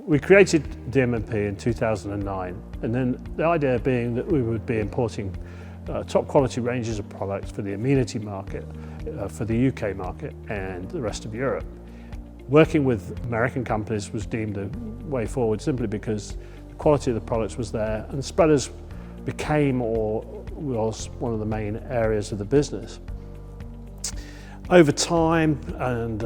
We created DMMP in 2009, and then the idea being that we would be importing top quality ranges of products for the amenity market, for the UK market and the rest of Europe. Working with American companies was deemed a way forward simply because the quality of the products was there, and spreaders became or was one of the main areas of the business. Over time, and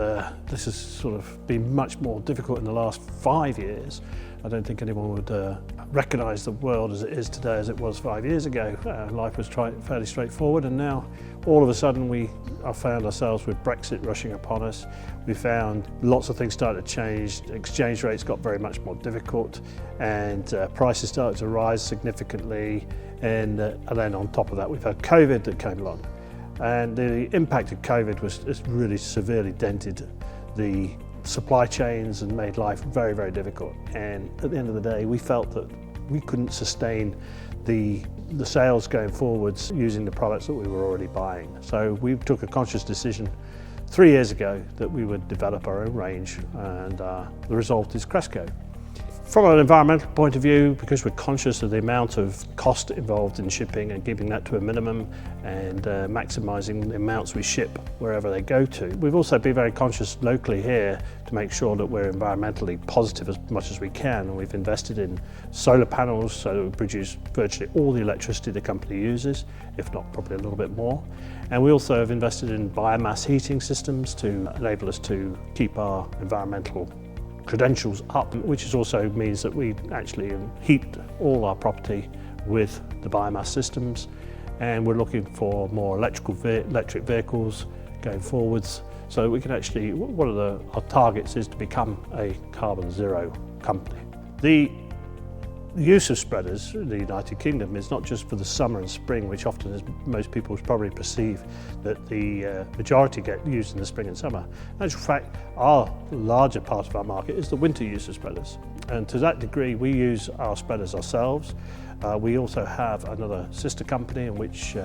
this has sort of been much more difficult in the last 5 years, I don't think anyone would recognise the world as it is today as it was 5 years ago. Life was fairly straightforward, and now all of a sudden we found ourselves with Brexit rushing upon us. We found lots of things started to change, exchange rates got very much more difficult, and prices started to rise significantly, and then on top of that we've had COVID that came along. And the impact of COVID has really severely dented the supply chains and made life very, very difficult. And at the end of the day, we felt that we couldn't sustain the sales going forwards using the products that we were already buying. So we took a conscious decision 3 years ago that we would develop our own range, and the result is Cresco. From an environmental point of view, because we're conscious of the amount of cost involved in shipping and keeping that to a minimum and maximising the amounts we ship wherever they go to, we've also been very conscious locally here to make sure that we're environmentally positive as much as we can, and we've invested in solar panels so that we produce virtually all the electricity the company uses, if not probably a little bit more. And we also have invested in biomass heating systems to enable us to keep our environmental credentials up, which also means that we actually heat all our property with the biomass systems, and we're looking for more electric vehicles going forwards, so that we can actually, one of our targets is to become a carbon zero company. The use of spreaders in the United Kingdom is not just for the summer and spring, which often, as most people probably perceive, that the majority get used in the spring and summer. In actual fact, our larger part of our market is the winter use of spreaders. And to that degree, we use our spreaders ourselves. We also have another sister company in which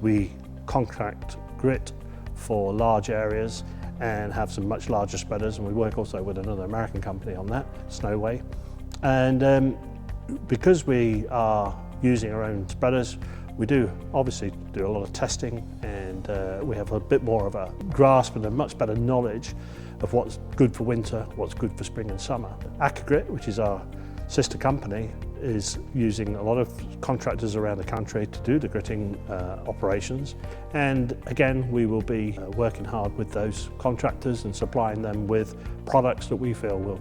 we contract grit for large areas and have some much larger spreaders. And we work also with another American company on that, Snowway. And because we are using our own spreaders, we do obviously do a lot of testing, and we have a bit more of a grasp and a much better knowledge of what's good for winter, what's good for spring and summer. Aquagrit, which is our sister company, is using a lot of contractors around the country to do the gritting operations, and again we will be working hard with those contractors and supplying them with products that we feel will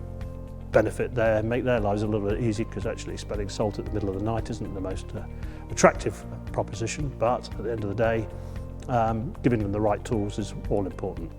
benefit make their lives a little bit easy, because actually spreading salt at the middle of the night isn't the most attractive proposition, but at the end of the day, giving them the right tools is all important.